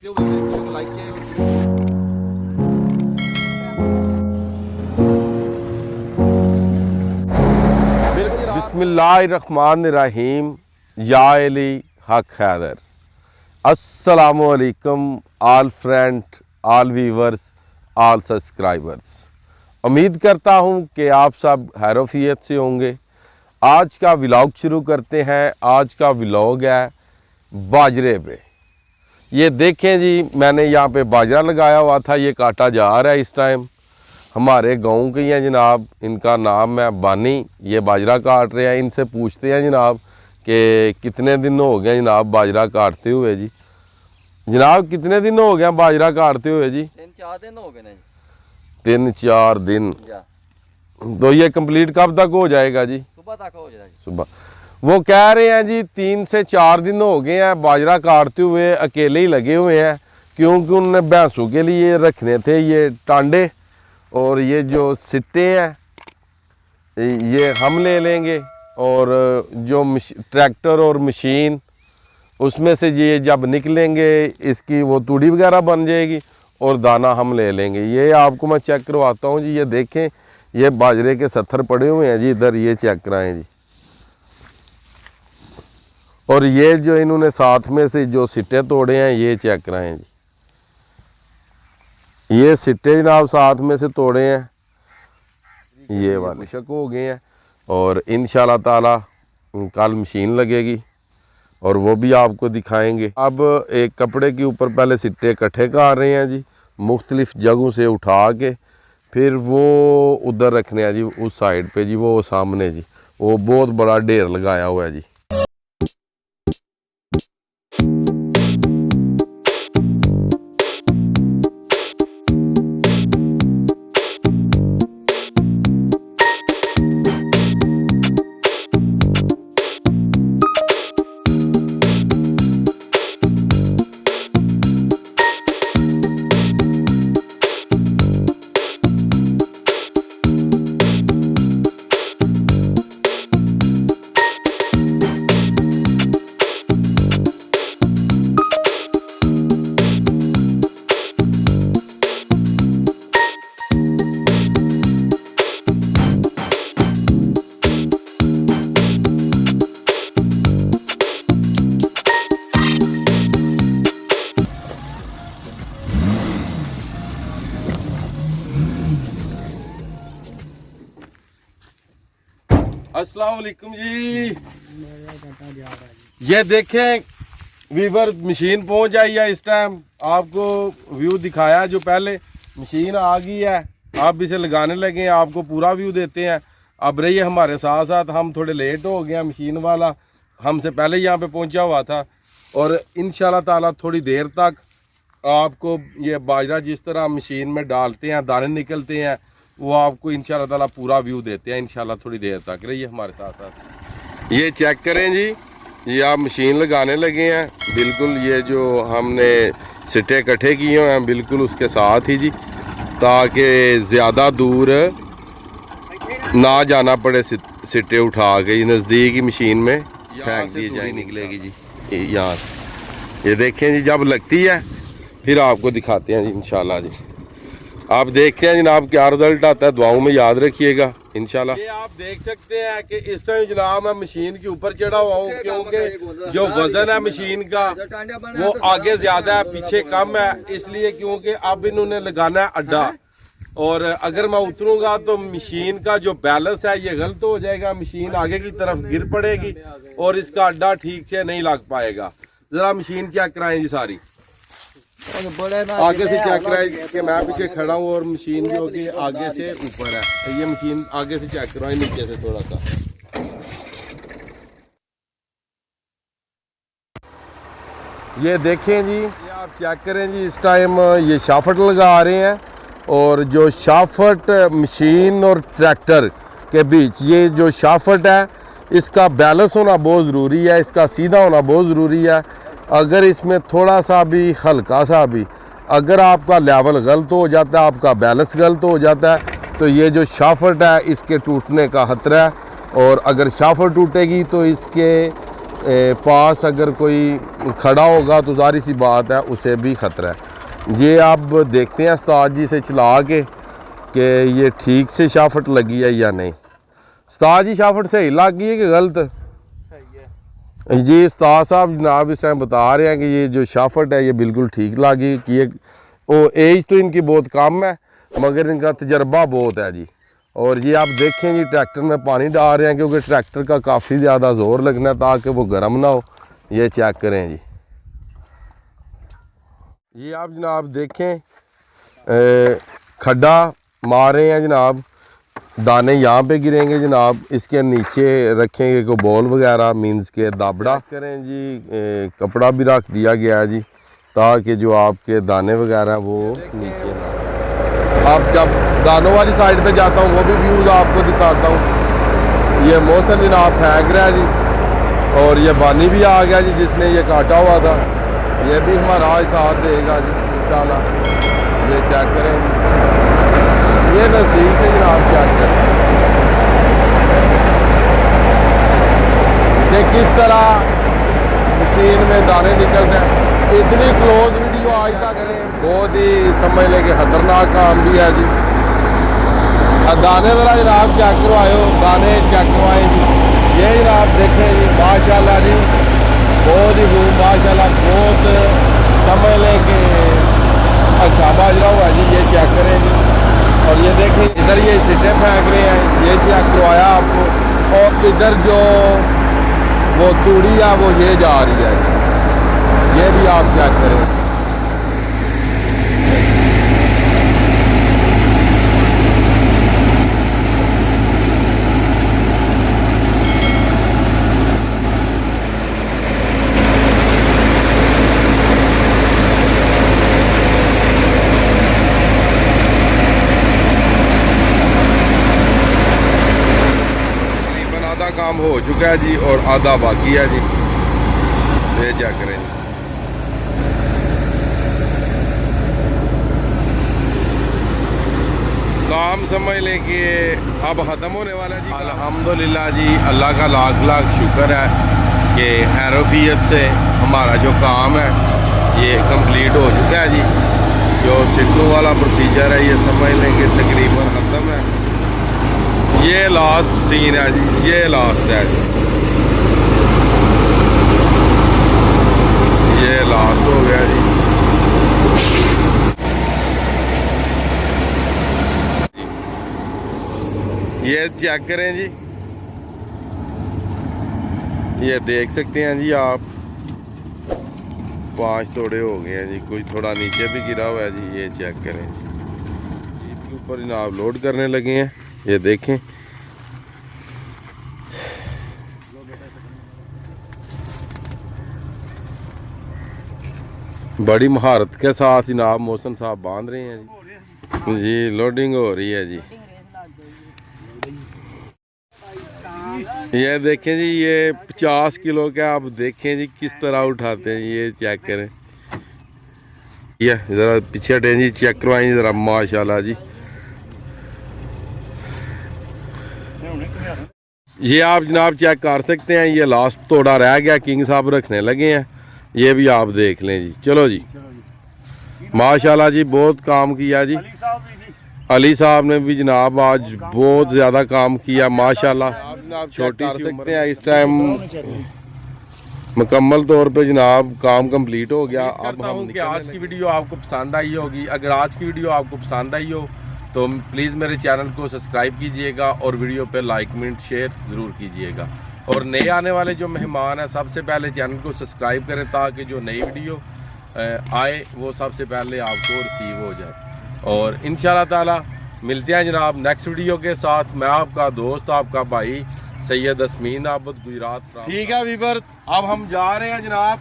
बिस्मिल्लाहिर्रहमानिर्रहीम। या अली हक हैदर। अस्सलामुअलैकुम आल फ्रेंड, आल व्यूवर्स, आल सब्सक्राइबर्स। उम्मीद करता हूँ कि आप सब खैरियत से होंगे। आज का व्लॉग शुरू करते हैं। आज का व्लॉग है बाजरे पे। ये देखें जी, मैंने यहाँ पे बाजरा लगाया हुआ था, ये काटा जा रहा है इस टाइम। हमारे गांव के हैं जनाब, इनका नाम है बानी। ये बाजरा काट रहे हैं। इनसे पूछते हैं जनाब कि कितने दिन हो गए जनाब बाजरा काटते हुए जी। जनाब कितने दिन हो गए बाजरा काटते हुए जी? 3-4 दिन हो गए ना जी। 3-4 दिन। तो ये कंप्लीट कब तक हो जाएगा जी? सुबह तक हो जाएगा जी। सुबह। वो कह रहे हैं जी 3 से 4 दिन हो गए हैं बाजरा काटते हुए, अकेले ही लगे हुए हैं, क्योंकि उनने भैंसों के लिए रखने थे ये टांडे, और ये जो सिट्टे हैं ये हम ले लेंगे, और जो ट्रैक्टर और मशीन उसमें से ये जब निकलेंगे इसकी वो तूड़ी वगैरह बन जाएगी और दाना हम ले लेंगे। ये आपको मैं चेक करवाता हूँ जी। ये देखें, ये बाजरे के सत्थर पड़े हुए हैं जी इधर, ये चेक कराएं जी। और ये जो इन्होंने साथ में से जो सिट्टे तोड़े हैं ये चेक कराएं जी। ये सिट्टे जनाब साथ में से तोड़े हैं, ये वाले शक हो गए हैं। और इंशाल्लाह ताला कल मशीन लगेगी और वो भी आपको दिखाएंगे। अब एक कपड़े के ऊपर पहले सिट्टे इकट्ठे कर रहे हैं जी, मुख्तलिफ जगहों से उठा के, फिर वो उधर रखने हैं जी उस साइड पे जी, वो सामने जी, वो बहुत बड़ा ढेर लगाया हुआ है जी। अस्सलाम वालेकुम जी। ये देखें वीवर, मशीन पहुंच आई है इस टाइम। आपको व्यू दिखाया जो पहले, मशीन आ गई है, आप इसे लगाने लगे हैं, आपको पूरा व्यू देते हैं। अब रहिए हमारे साथ साथ। हम थोड़े लेट हो गए, मशीन वाला हमसे पहले यहाँ पे पहुंचा हुआ था, और इंशाल्लाह ताला थोड़ी देर तक आपको ये बाजरा जिस तरह मशीन में डालते हैं, दाने निकलते हैं, वो आपको इंशाल्लाह ताला पूरा व्यू देते हैं इंशाल्लाह थोड़ी देर तक। रहिए हमारे साथ साथ। ये चेक करें जी, ये आप मशीन लगाने लगे हैं बिल्कुल। ये जो हमने सिट्टे इकट्ठे किए हुए हैं बिल्कुल उसके साथ ही जी, ताकि ज़्यादा दूर ना जाना पड़े। सिट्टे उठा के नज़दीक ही मशीन में फेंक दी जाए, निकलेगी जी यहाँ से। ये देखें जी, जब लगती है फिर आपको दिखाते हैं जी इंशाल्लाह जी। आप देखते हैं जनाब क्या रिजल्ट आता है, दुआओं में याद रखिएगा इंशाल्लाह। ये आप देख सकते हैं कि इस टाइम जनाब मैं मशीन के ऊपर चढ़ा हुआ हूँ, क्योंकि जो वजन है मशीन का वो आगे ज्यादा है पीछे कम है, इसलिए क्योंकि अब इन्होंने लगाना है अड्डा, और अगर मैं उतरूंगा तो मशीन का जो बैलेंस है ये गलत हो जाएगा, मशीन आगे की तरफ गिर पड़ेगी और इसका अड्डा ठीक से नहीं लग पाएगा। जरा मशीन चेक कराएं जी सारी, आगे से चेक कराएं कि मैं पीछे खड़ा हूँ और मशीन जो कि आगे से ऊपर है। तो ये मशीन आगे से चेक कराएं, नीचे से थोड़ा सा। ये देखें जी, ये आप चेक करें जी, इस टाइम ये शाफट लगा रहे हैं, और जो शाफट मशीन और ट्रैक्टर के बीच ये जो शाफट है इसका बैलेंस होना बहुत ज़रूरी है, इसका सीधा होना बहुत ज़रूरी है। अगर इसमें थोड़ा सा भी हल्का सा भी अगर आपका लेवल गलत हो जाता है, आपका बैलेंस गलत हो जाता है, तो ये जो शाफट है इसके टूटने का खतरा है। और अगर शाफट टूटेगी तो इसके पास अगर कोई खड़ा होगा तो जाहिर सी बात है उसे भी ख़तरा है। ये आप देखते हैं उस्ताद जी से चला के कि ये ठीक से शाफट लगी है या नहीं। उस्ताद जी शाफट सही लग गई है कि गलत? सही है जी। उस्ताद साहब जनाब इस टाइम बता रहे हैं कि ये जो शाफट है ये बिल्कुल ठीक लगी कि ये एज तो इनकी बहुत कम है मगर इनका तजर्बा बहुत है जी। और ये आप देखें जी ट्रैक्टर में पानी डाल रहे हैं क्योंकि ट्रैक्टर का काफ़ी ज़्यादा ज़ोर लगना है ताकि वो गर्म ना हो। ये चेक करें जी। ये आप जनाब देखें खड्डा मारे हैं जनाब, दाने यहाँ पे गिरेंगे जनाब, इसके नीचे रखेंगे कोई बॉल वगैरह मीन्स के दाबड़ा करें जी। कपड़ा भी रख दिया गया है जी ताकि जो आपके दाने वगैरह वो नीचे ना। अब जब दानों वाली साइड पे जाता हूँ वो भी व्यूज़ आपको दिखाता हूँ। ये मौसम जनाब फेंक रहा है जी और ये बानी भी आ गया जी जिसने ये काटा हुआ था, ये भी हमारा साथ देगा जी इंशाल्लाह। ये चेक करें, ये नज़दीक से जनाब चेक करें कि किस तरह मशीन में दाने निकलते हैं। इतनी क्लोज वीडियो आज तक करें, बहुत ही समझ लें कि ख़तरनाक काम भी है जी। दाने ज़रा जनाब चेक करवाए हो, दाने चेक करवाए जी। ये जनाब देखें जी माशाल्लाह जी, बहुत ही खूब माशाल्लाह, बहुत समझ लें कि अच्छा बाजरा हुआ जी। ये चेक करें जी और ये देखें इधर ये सिटे फेंक रहे हैं, ये चेक करवाया आपको। और इधर जो वो तूड़ी है वो ये जा रही है, ये भी आप चेक करें। काम हो चुका है जी और आधा बाकी है जी। ये क्या करें, काम समझ लें कि अब ख़त्म होने वाला है जी। अल्हम्दुलिल्लाह जी, अल्लाह का लाख लाख शुक्र है कि एरोफियत से हमारा जो काम है ये कंप्लीट हो चुका है जी। जो सिट्टू वाला प्रोसीजर है ये समझ लें कि तकरीबन ख़त्म है। ये लास्ट सीन है जी, ये लास्ट है जी, ये लास्ट हो गया जी। ये चेक करें जी, ये देख सकते हैं जी आप 5 तोड़े हो गए हैं जी, कोई थोड़ा नीचे भी गिरा हुआ है जी। ये चेक करें, इसके ऊपर जनाब लोड करने लगे हैं। ये देखें बड़ी महारत के साथ जनाब मौसम साहब बांध रहे हैं जी। लोडिंग हो रही है जी। ये देखें जी, ये 50 किलो का आप देखें जी किस तरह उठाते हैं। ये चेक करें, ये ज़रा पीछे हटें जी, चेक करवाएं ज़रा माशाल्लाह जी। ये आप जनाब चेक कर सकते हैं, ये लास्ट तोड़ा रह गया, किंग साहब रखने लगे हैं। ये भी आप देख लें जी। चलो जी माशाल्लाह जी, बहुत काम किया जी। अली साहब ने भी जनाब आज बहुत ज़्यादा काम किया माशाल्लाह। छोटी सी सकते हैं इस टाइम मुकम्मल तौर पे जनाब काम कंप्लीट हो गया। अब हम कि आज की वीडियो आपको पसंद आई होगी। अगर आज की वीडियो आपको पसंद आई हो तो प्लीज़ मेरे चैनल को सब्सक्राइब कीजिएगा और वीडियो पे लाइक कमेंट शेयर ज़रूर कीजिएगा। और नए आने वाले जो मेहमान हैं सबसे पहले चैनल को सब्सक्राइब करें ताकि जो नई वीडियो आए वो सबसे पहले आपको रिसीव हो जाए। और इंशाल्लाह ताला मिलते हैं जनाब नेक्स्ट वीडियो के साथ। मैं आपका दोस्त, आपका भाई सैयद असमीन आबद, गुजरात। ठीक है वीवर, अब हम जा रहे हैं जनाब